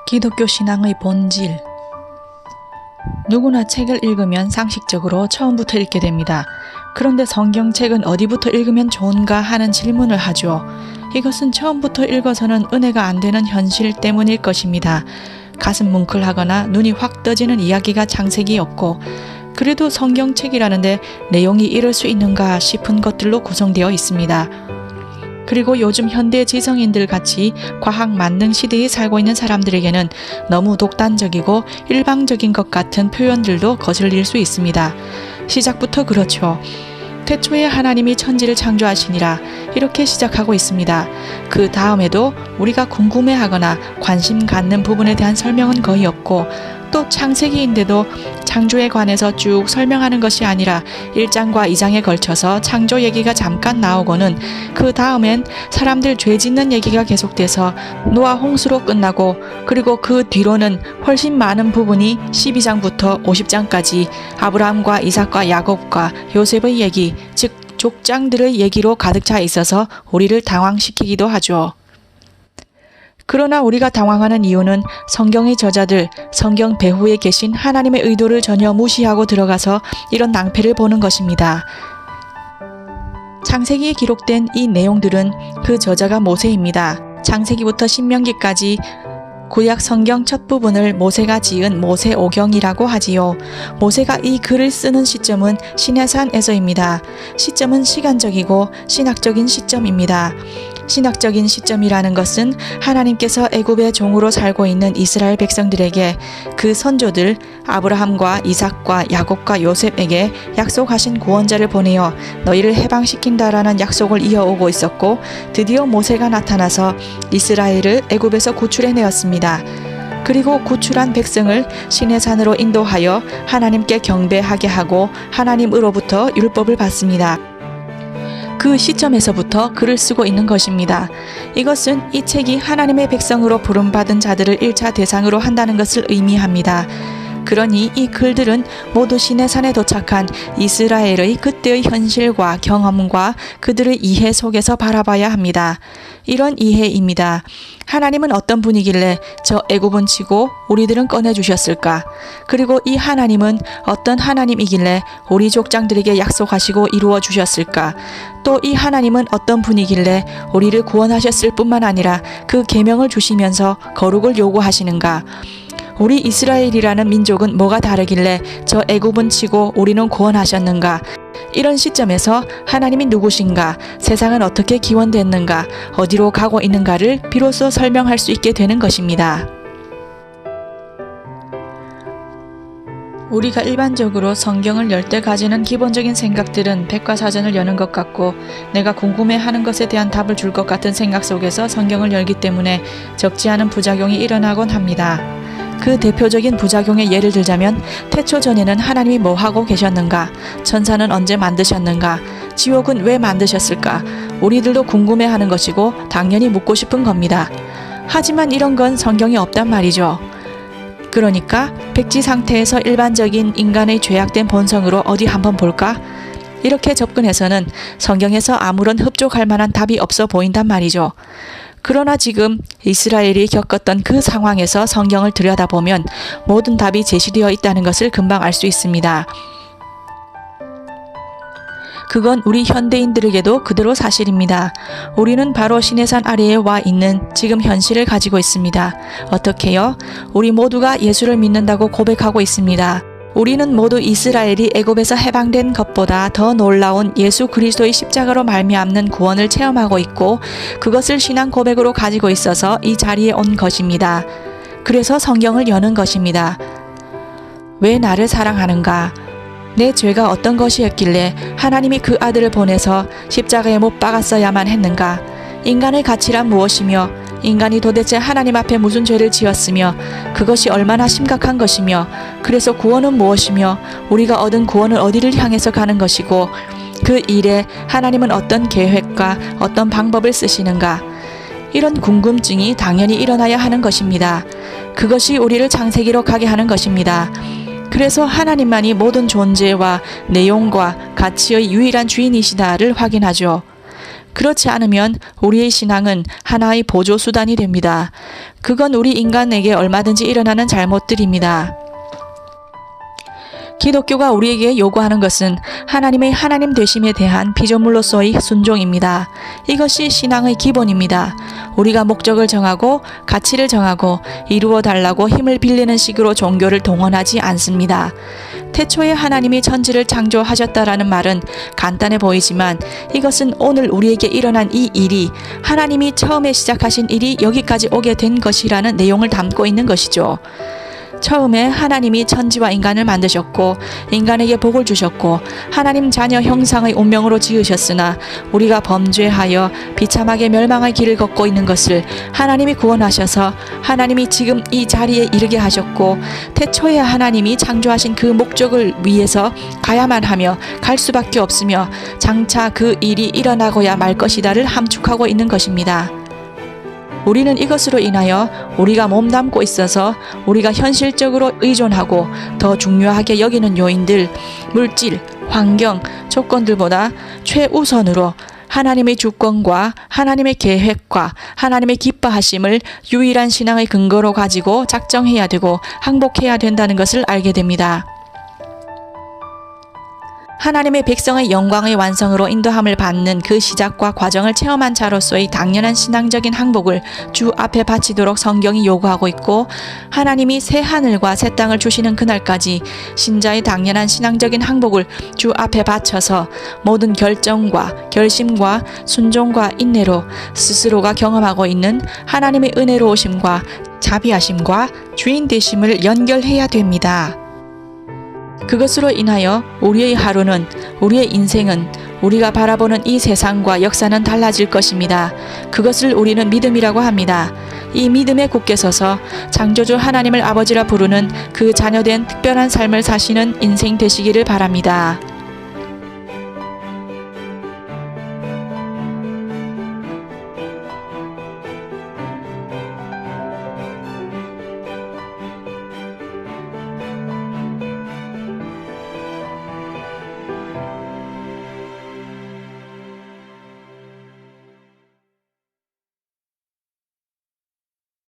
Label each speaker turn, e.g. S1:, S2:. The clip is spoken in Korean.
S1: 기독교 신앙의 본질. 누구나 책을 읽으면 상식적으로 처음부터 읽게 됩니다. 그런데 성경책은 어디부터 읽으면 좋은가 하는 질문을 하죠. 이것은 처음부터 읽어서는 은혜가 안 되는 현실 때문일 것입니다. 가슴 뭉클하거나 눈이 확 떠지는 이야기가 창세기 없고, 그래도 성경책이라는데 내용이 이럴 수 있는가 싶은 것들로 구성되어 있습니다. 그리고 요즘 현대 지성인들 같이 과학 만능 시대에 살고 있는 사람들에게는 너무 독단적이고 일방적인 것 같은 표현들도 거슬릴 수 있습니다. 시작부터 그렇죠. 태초에 하나님이 천지를 창조하시니라, 이렇게 시작하고 있습니다. 그 다음에도 우리가 궁금해하거나 관심 갖는 부분에 대한 설명은 거의 없고, 또 창세기인데도 창조에 관해서 쭉 설명하는 것이 아니라 1장과 2장에 걸쳐서 창조 얘기가 잠깐 나오고는 그 다음엔 사람들 죄 짓는 얘기가 계속돼서 노아 홍수로 끝나고, 그리고 그 뒤로는 훨씬 많은 부분이 12장부터 50장까지 아브라함과 이삭과 야곱과 요셉의 얘기, 즉 족장들의 얘기로 가득 차 있어서 우리를 당황시키기도 하죠. 그러나 우리가 당황하는 이유는 성경의 저자들, 성경 배후에 계신 하나님의 의도를 전혀 무시하고 들어가서 이런 낭패를 보는 것입니다. 창세기에 기록된 이 내용들은 그 저자가 모세입니다. 창세기부터 신명기까지 구약 성경 첫 부분을 모세가 지은 모세오경이라고 하지요. 모세가 이 글을 쓰는 시점은 시내산에서입니다. 시점은 시간적이고 신학적인 시점입니다. 신학적인 시점이라는 것은 하나님께서 애굽의 종으로 살고 있는 이스라엘 백성들에게 그 선조들 아브라함과 이삭과 야곱과 요셉에게 약속하신 구원자를 보내어 너희를 해방시킨다라는 약속을 이어오고 있었고, 드디어 모세가 나타나서 이스라엘을 애굽에서 구출해내었습니다. 그리고 구출한 백성을 시내산으로 인도하여 하나님께 경배하게 하고 하나님으로부터 율법을 받습니다. 그 시점에서부터 글을 쓰고 있는 것입니다. 이것은 이 책이 하나님의 백성으로 부름받은 자들을 1차 대상으로 한다는 것을 의미합니다. 그러니 이 글들은 모두 시내산에 도착한 이스라엘의 그때의 현실과 경험과 그들의 이해 속에서 바라봐야 합니다. 이런 이해입니다. 하나님은 어떤 분이길래 저 애굽은 치고 우리들은 꺼내주셨을까? 그리고 이 하나님은 어떤 하나님이길래 우리 족장들에게 약속하시고 이루어 주셨을까? 또 이 하나님은 어떤 분이길래 우리를 구원하셨을 뿐만 아니라 그 계명을 주시면서 거룩을 요구하시는가? 우리 이스라엘이라는 민족은 뭐가 다르길래 저 애굽은 치고 우리는 구원하셨는가? 이런 시점에서 하나님이 누구신가, 세상은 어떻게 기원됐는가, 어디로 가고 있는가를 비로소 설명할 수 있게 되는 것입니다. 우리가 일반적으로 성경을 열 때 가지는 기본적인 생각들은 백과사전을 여는 것 같고, 내가 궁금해하는 것에 대한 답을 줄 것 같은 생각 속에서 성경을 열기 때문에 적지 않은 부작용이 일어나곤 합니다. 그 대표적인 부작용의 예를 들자면, 태초 전에는 하나님이 뭐 하고 계셨는가? 천사는 언제 만드셨는가? 지옥은 왜 만드셨을까? 우리들도 궁금해하는 것이고 당연히 묻고 싶은 겁니다. 하지만 이런 건 성경에 없단 말이죠. 그러니까 백지 상태에서 일반적인 인간의 죄악된 본성으로 어디 한번 볼까? 이렇게 접근해서는 성경에서 아무런 흡족할 만한 답이 없어 보인단 말이죠. 그러나 지금 이스라엘이 겪었던 그 상황에서 성경을 들여다보면 모든 답이 제시되어 있다는 것을 금방 알 수 있습니다. 그건 우리 현대인들에게도 그대로 사실입니다. 우리는 바로 시내산 아래에 와 있는 지금 현실을 가지고 있습니다. 어떻게요? 우리 모두가 예수를 믿는다고 고백하고 있습니다. 우리는 모두 이스라엘이 애굽에서 해방된 것보다 더 놀라운 예수 그리스도의 십자가로 말미암는 구원을 체험하고 있고, 그것을 신앙 고백으로 가지고 있어서 이 자리에 온 것입니다. 그래서 성경을 여는 것입니다. 왜 나를 사랑하는가? 내 죄가 어떤 것이었길래 하나님이 그 아들을 보내서 십자가에 못 박았어야만 했는가? 인간의 가치란 무엇이며, 인간이 도대체 하나님 앞에 무슨 죄를 지었으며, 그것이 얼마나 심각한 것이며, 그래서 구원은 무엇이며, 우리가 얻은 구원은 어디를 향해서 가는 것이고, 그 일에 하나님은 어떤 계획과 어떤 방법을 쓰시는가? 이런 궁금증이 당연히 일어나야 하는 것입니다. 그것이 우리를 창세기로 가게 하는 것입니다. 그래서 하나님만이 모든 존재와 내용과 가치의 유일한 주인이시다를 확인하죠. 그렇지 않으면 우리의 신앙은 하나의 보조수단이 됩니다. 그건 우리 인간에게 얼마든지 일어나는 잘못들입니다. 기독교가 우리에게 요구하는 것은 하나님의 하나님 되심에 대한 피조물로서의 순종입니다. 이것이 신앙의 기본입니다. 우리가 목적을 정하고 가치를 정하고 이루어 달라고 힘을 빌리는 식으로 종교를 동원하지 않습니다. 태초에 하나님이 천지를 창조하셨다라는 말은 간단해 보이지만 이것은 오늘 우리에게 일어난 이 일이 하나님이 처음에 시작하신 일이 여기까지 오게 된 것이라는 내용을 담고 있는 것이죠. 처음에 하나님이 천지와 인간을 만드셨고 인간에게 복을 주셨고 하나님 자녀 형상의 운명으로 지으셨으나 우리가 범죄하여 비참하게 멸망의 길을 걷고 있는 것을 하나님이 구원하셔서 하나님이 지금 이 자리에 이르게 하셨고 태초에 하나님이 창조하신 그 목적을 위해서 가야만 하며 갈 수밖에 없으며 장차 그 일이 일어나고야 말 것이다를 함축하고 있는 것입니다. 우리는 이것으로 인하여 우리가 몸담고 있어서 우리가 현실적으로 의존하고 더 중요하게 여기는 요인들, 물질, 환경, 조건들보다 최우선으로 하나님의 주권과 하나님의 계획과 하나님의 기뻐하심을 유일한 신앙의 근거로 가지고 작정해야 되고 항복해야 된다는 것을 알게 됩니다. 하나님의 백성의 영광의 완성으로 인도함을 받는 그 시작과 과정을 체험한 자로서의 당연한 신앙적인 항복을 주 앞에 바치도록 성경이 요구하고 있고 하나님이 새 하늘과 새 땅을 주시는 그날까지 신자의 당연한 신앙적인 항복을 주 앞에 바쳐서 모든 결정과 결심과 순종과 인내로 스스로가 경험하고 있는 하나님의 은혜로우심과 자비하심과 주인 되심을 연결해야 됩니다. 그것으로 인하여 우리의 하루는, 우리의 인생은, 우리가 바라보는 이 세상과 역사는 달라질 것입니다. 그것을 우리는 믿음이라고 합니다. 이 믿음에 굳게 서서 창조주 하나님을 아버지라 부르는 그 자녀된 특별한 삶을 사시는 인생 되시기를 바랍니다.